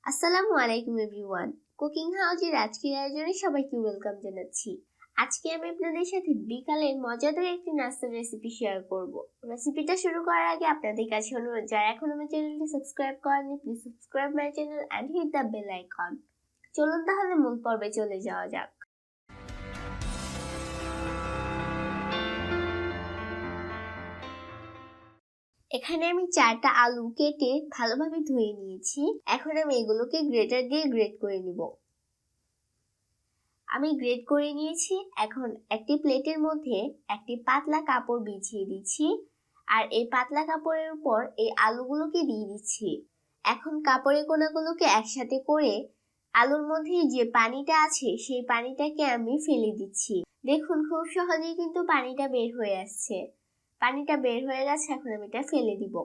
আসসালামু আলাইকুম everyone. Cooking হাউজের আজকের আয়োজনে সবাইকে ওয়েলকাম জানাচ্ছি। আজকে আমি আপনাদের সাথে বিকালের মজাদার একটি নাস্তার রেসিপি শেয়ার করব। রেসিপিটা শুরু করার আগে আপনাদের কাছে অনুরোধ, যারা এখনো আমার চ্যানেলটি সাবস্ক্রাইব করেননি, please subscribe my channel and hit the bell icon. চলুন তাহলে মূল পর্বে চলে যাওয়া যাক। এখানে আমি 4টা আলু কেটে ভালোভাবে ধুয়ে নিয়েছি। এখন আমি এগুলোকে গ্রেটার দিয়ে গ্রেট করে নিব। আমি গ্রেট করে নিয়েছি। এখন একটি প্লেটের মধ্যে একটি পাতলা কাপড় বিছিয়ে দিচ্ছি, আর এই পাতলা কাপড়ের উপর এই আলুগুলোকে দিয়ে দিচ্ছি। এখন কাপড়ের কোনাগুলোকে একসাথে করে আলুর মধ্যে যে পানিটা আছে সেই পানিটাকে আমি ফেলে দিচ্ছি। দেখুন, খুব সহজেই কিন্তু পানিটা বের হয়ে আসছে। পানিটা বের হয়ে গেছে, এখন আমি এটা ফেলে দিব।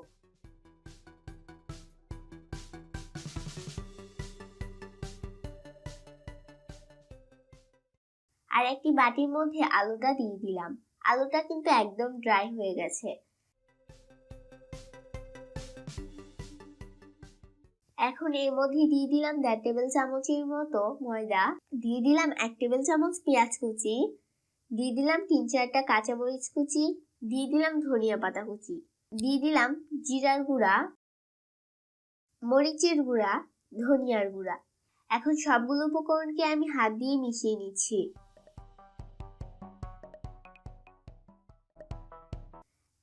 আর একটি বাটির মধ্যে আলুটা দিয়ে দিলাম। আলুটা কিন্তু একদম ড্রাই হয়ে গেছে। এখন এর মধ্যে দিয়ে দিলাম 1.5 টেবিল চামচের মতো ময়দা, দিয়ে দিলাম 1 টেবিল চামচ পেঁয়াজ কুচি, দিয়ে দিলাম 3-4টা কাঁচামরিচ কুচি, দিয়ে দিলাম ধনিয়া পাতা কুচি, দিয়ে দিলাম জিরার গুঁড়া, মরিচের গুঁড়া, ধনিয়ার গুঁড়া। এখন সবগুলো উপকরণকে আমি হাত দিয়ে মিশিয়ে নিচ্ছি।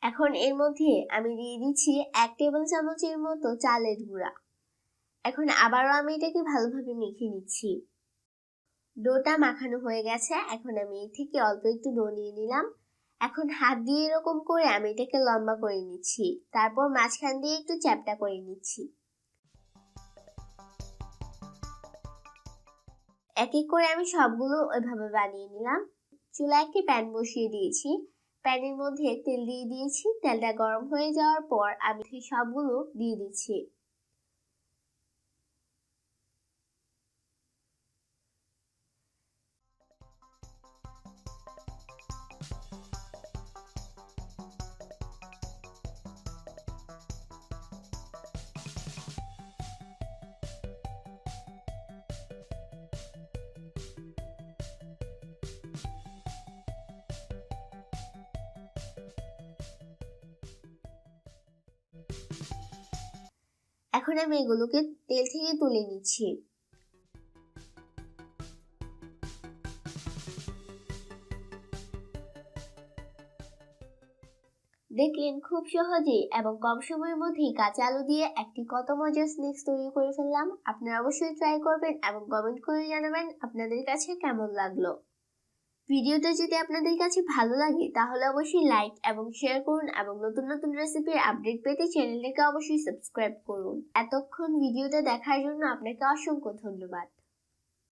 এখন এর মধ্যে আমি দিয়ে দিচ্ছি 1 টেবিল চামচের মতো চালের গুঁড়া। এখন আবারও আমি এটাকে ভালোভাবে মেখে নিচ্ছি। ডোটা মাখানো হয়ে গেছে। এখন আমি এর থেকে অল্প একটু ডো নিয়ে নিলাম। এখন হাত দিয়ে এরকম করে আমি এটাকে লম্বা করে নিচ্ছি, তারপর মাঝখান দিয়ে একটু চ্যাপ্টা করে নিচ্ছি। এক এক করে আমি সবগুলো ওইভাবে বানিয়ে নিলাম। চুলায় একটি প্যান বসিয়ে দিয়েছি। প্যানের মধ্যে তেল দিয়ে দিয়েছি। তেলটা গরম হয়ে যাওয়ার পর আমি সবগুলো দিয়ে দিচ্ছি। এখন আমি এগুলোকে তেল থেকে তুলে নিচ্ছি। দেখলেন, খুব সহজেই এবং কম সময়ের মধ্যেই কাঁচা আলু দিয়ে একটি কত মজার স্ন্যাক্স তৈরি করে ফেললাম। আপনারা অবশ্যই ট্রাই করবেন এবং কমেন্ট করে জানাবেন আপনাদের কাছে কেমন লাগলো। ভিডিওটা যদি আপনাদের কাছে ভালো লাগে তাহলে অবশ্যই লাইক এবং শেয়ার করুন, এবং নতুন নতুন রেসিপির আপডেট পেতে চ্যানেলটাকে অবশ্যই সাবস্ক্রাইব করুন। এতক্ষণ ভিডিওটা দেখার জন্য আপনাকে অসংখ্য ধন্যবাদ।